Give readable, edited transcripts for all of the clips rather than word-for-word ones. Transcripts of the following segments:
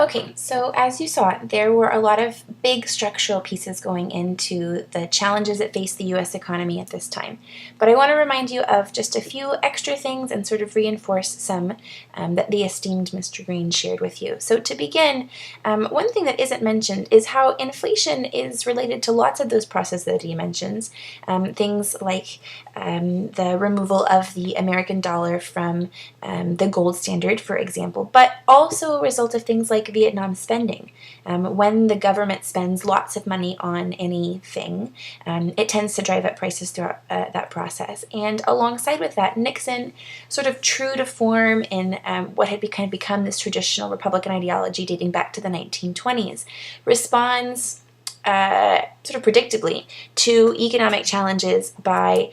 Okay, so as you saw, there were a lot of big structural pieces going into the challenges that face the US economy at this time. But I want to remind you of just a few extra things and sort of reinforce some that the esteemed Mr. Green shared with you. So to begin, one thing that isn't mentioned is how inflation is related to lots of those processes that he mentions. Things like the removal of the American dollar from the gold standard, for example, but also a result of things like Vietnam spending. When the government spends lots of money on anything, it tends to drive up prices throughout that process. And alongside with that, Nixon, sort of true to form in what had become this traditional Republican ideology dating back to the 1920s, responds sort of predictably to economic challenges by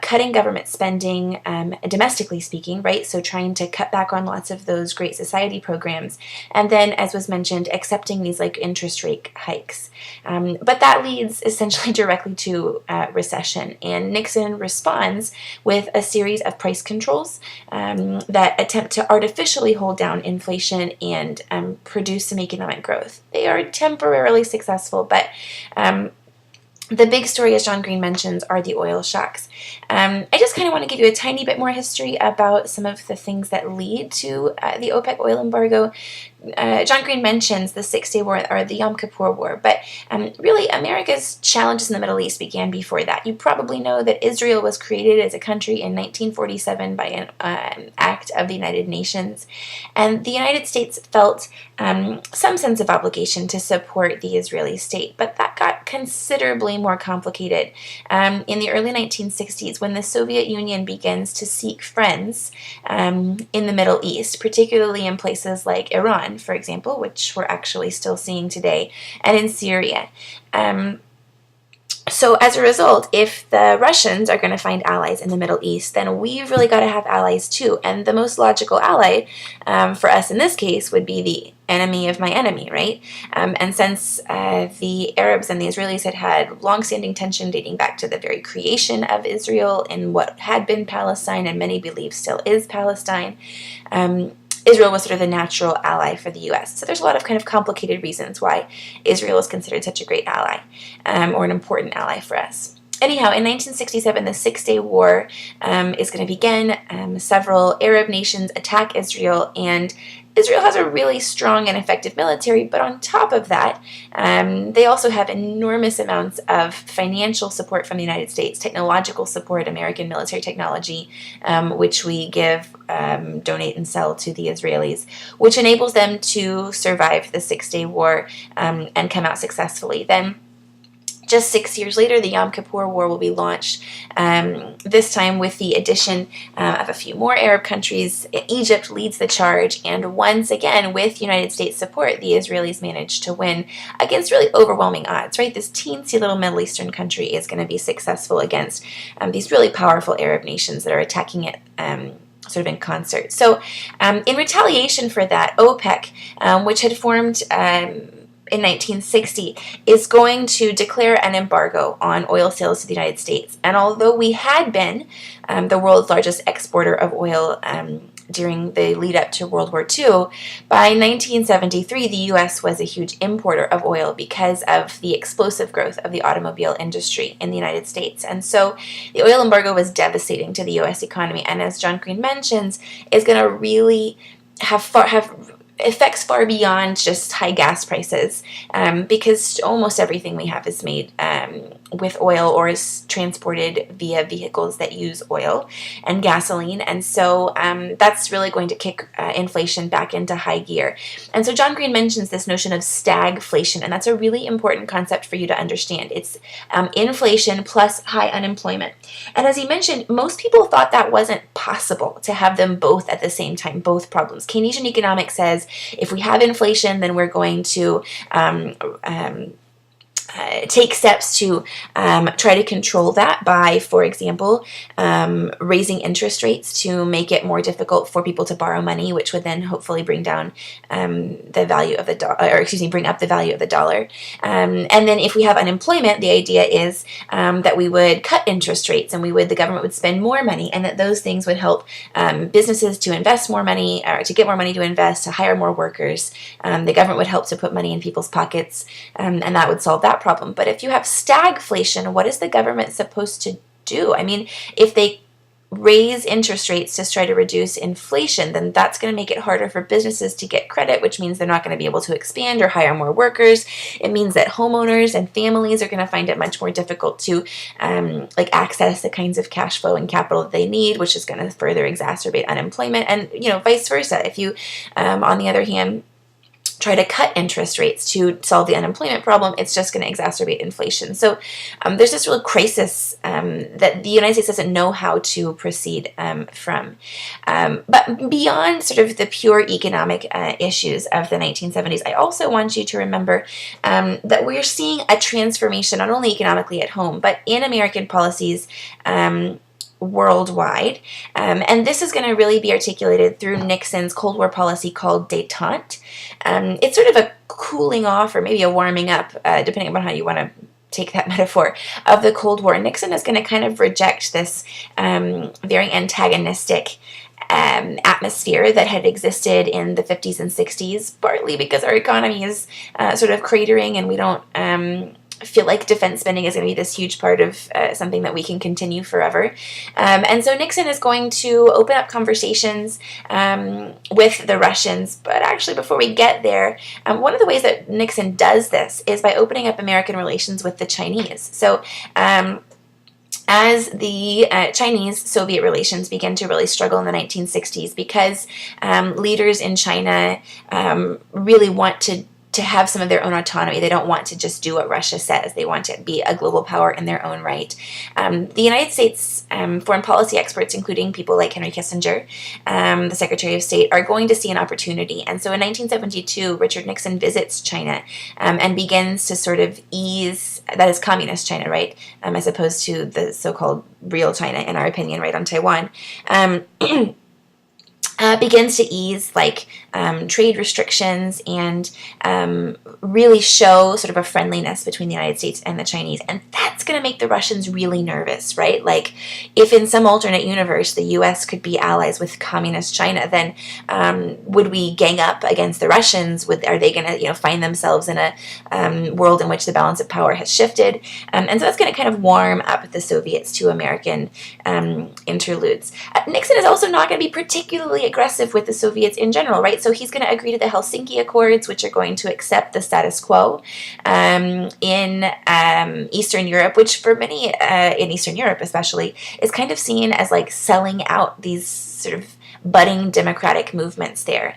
cutting government spending, domestically speaking, right? So trying to cut back on lots of those Great Society programs, and then, as was mentioned, accepting these like interest rate hikes. But that leads essentially directly to recession, and Nixon responds with a series of price controls that attempt to artificially hold down inflation and produce some economic growth. They are temporarily successful, but the big story, as John Green mentions, are the oil shocks. I just kind of want to give you a tiny bit more history about some of the things that lead to the OPEC oil embargo. John Green mentions the Six-Day War or the Yom Kippur War, but really America's challenges in the Middle East began before that. You probably know that Israel was created as a country in 1947 by an act of the United Nations, and the United States felt some sense of obligation to support the Israeli state, but that got considerably more complicated in the early 1960s when the Soviet Union begins to seek friends in the Middle East, particularly in places like Iran, for example, which we're actually still seeing today, and in Syria. So as a result, if the Russians are going to find allies in the Middle East, then we've really got to have allies too. And the most logical ally for us in this case would be the enemy of my enemy, right? And since the Arabs and the Israelis had long-standing tension dating back to the very creation of Israel in what had been Palestine and many believe still is Palestine, Israel was sort of the natural ally for the U.S. So there's a lot of kind of complicated reasons why Israel is considered such a great ally or an important ally for us. Anyhow, in 1967, the Six-Day War is going to begin. Several Arab nations attack Israel, and Israel has a really strong and effective military, but on top of that, they also have enormous amounts of financial support from the United States, technological support, American military technology, which we give, donate, and sell to the Israelis, which enables them to survive the Six-Day War and come out successfully. Then, just 6 years later, the Yom Kippur War will be launched, this time with the addition of a few more Arab countries. Egypt leads the charge, and once again, with United States support, the Israelis managed to win against really overwhelming odds, right? This teensy little Middle Eastern country is going to be successful against these really powerful Arab nations that are attacking it sort of in concert. So in retaliation for that, OPEC, which had formed in 1960, is going to declare an embargo on oil sales to the United States. And although we had been the world's largest exporter of oil during the lead up to World War II, by 1973 the U.S. was a huge importer of oil because of the explosive growth of the automobile industry in the United States. And so the oil embargo was devastating to the U.S. economy, and as John Green mentions, is going to really have effects far beyond just high gas prices, because almost everything we have is made with oil or is transported via vehicles that use oil and gasoline, and so that's really going to kick inflation back into high gear. And so John Green mentions this notion of stagflation, and that's a really important concept for you to understand. It's inflation plus high unemployment. And as he mentioned, most people thought that wasn't possible to have them both at the same time, both problems. Keynesian economics says if we have inflation, then we're going to take steps to try to control that by, for example, raising interest rates to make it more difficult for people to borrow money, which would then hopefully bring down the value of the dollar, or excuse me, bring up the value of the dollar. And then if we have unemployment, the idea is that we would cut interest rates, and the government would spend more money, and that those things would help businesses to invest more money, or to get more money to invest, to hire more workers. The government would help to put money in people's pockets, and that would solve that problem. But if you have stagflation, what is the government supposed to do? I mean, if they raise interest rates to try to reduce inflation, then that's going to make it harder for businesses to get credit, which means they're not going to be able to expand or hire more workers. It means that homeowners and families are going to find it much more difficult to access the kinds of cash flow and capital that they need, which is going to further exacerbate unemployment, and vice versa. If you, on the other hand, try to cut interest rates to solve the unemployment problem, it's just going to exacerbate inflation. So there's this real crisis that the United States doesn't know how to proceed from. But beyond sort of the pure economic issues of the 1970s, I also want you to remember that we're seeing a transformation, not only economically at home, but in American policies worldwide. And this is going to really be articulated through Nixon's Cold War policy called détente. It's sort of a cooling off, or maybe a warming up, depending upon how you want to take that metaphor, of the Cold War. Nixon is going to kind of reject this very antagonistic atmosphere that had existed in the 50s and 60s, partly because our economy is sort of cratering, and we don't feel like defense spending is going to be this huge part of something that we can continue forever. And so Nixon is going to open up conversations with the Russians. But actually, before we get there, one of the ways that Nixon does this is by opening up American relations with the Chinese. So as the Chinese-Soviet relations begin to really struggle in the 1960s, because leaders in China really want to have some of their own autonomy. They don't want to just do what Russia says. They want to be a global power in their own right. The United States foreign policy experts, including people like Henry Kissinger, the Secretary of State, are going to see an opportunity. And so in 1972, Richard Nixon visits China and begins to sort of ease, that is communist China, right, as opposed to the so-called real China, in our opinion, right, on Taiwan. Begins to ease trade restrictions and really show sort of a friendliness between the United States and the Chinese. And that's going to make the Russians really nervous, right? Like, if in some alternate universe the U.S. could be allies with communist China, then would we gang up against the Russians? Are they going to find themselves in a world in which the balance of power has shifted? And so that's going to kind of warm up the Soviets to American interludes. Nixon is also not going to be particularly aggressive with the Soviets in general, right? So he's going to agree to the Helsinki Accords, which are going to accept the status quo in Eastern Europe, which for many in Eastern Europe especially is kind of seen as like selling out these sort of budding democratic movements there.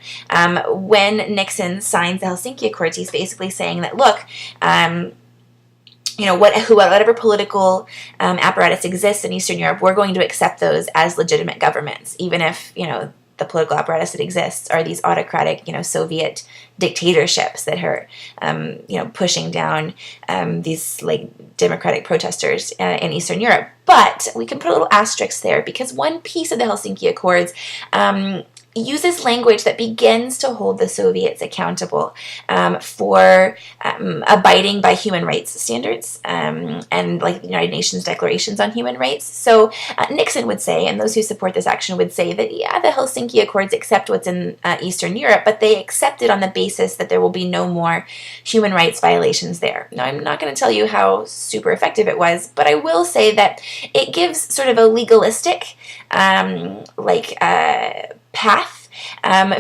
When Nixon signs the Helsinki Accords, he's basically saying that, look, whatever political apparatus exists in Eastern Europe, we're going to accept those as legitimate governments, even if, the political apparatus that exists are these autocratic, Soviet dictatorships that are, pushing down these democratic protesters in Eastern Europe. But we can put a little asterisk there, because one piece of the Helsinki Accords uses language that begins to hold the Soviets accountable for abiding by human rights standards and the United Nations declarations on human rights. So Nixon would say, and those who support this action would say, that the Helsinki Accords accept what's in Eastern Europe, but they accept it on the basis that there will be no more human rights violations there. Now, I'm not going to tell you how super effective it was, but I will say that it gives sort of a legalistic path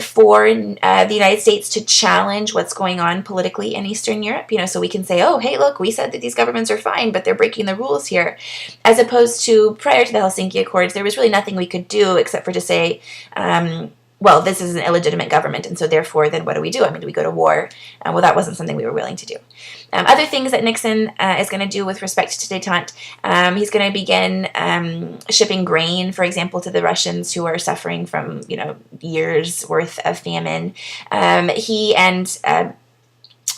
for the United States to challenge what's going on politically in Eastern Europe. So we can say, oh, hey, look, we said that these governments are fine, but they're breaking the rules here. As opposed to prior to the Helsinki Accords, there was really nothing we could do except for to say, well, this is an illegitimate government, and so therefore, then what do we do? I mean, do we go to war? Well, that wasn't something we were willing to do. Other things that Nixon is going to do with respect to détente, he's going to begin shipping grain, for example, to the Russians who are suffering from, years worth of famine. He and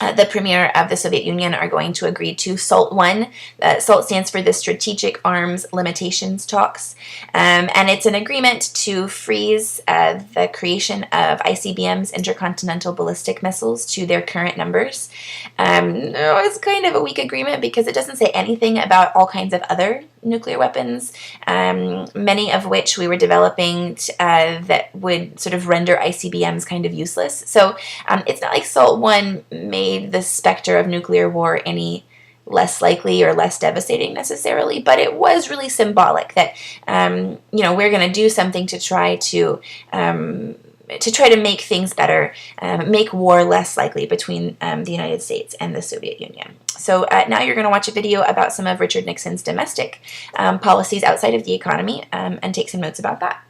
the premier of the Soviet Union are going to agree to SALT I. SALT stands for the Strategic Arms Limitations Talks, and it's an agreement to freeze the creation of ICBMs, intercontinental ballistic missiles, to their current numbers. It's kind of a weak agreement because it doesn't say anything about all kinds of other nuclear weapons, many of which we were developing that would sort of render ICBMs kind of useless. So it's not like SALT I made the specter of nuclear war any less likely or less devastating necessarily, but it was really symbolic that we're going to do something to try to make things better, make war less likely between the United States and the Soviet Union. So now you're going to watch a video about some of Richard Nixon's domestic policies outside of the economy and take some notes about that.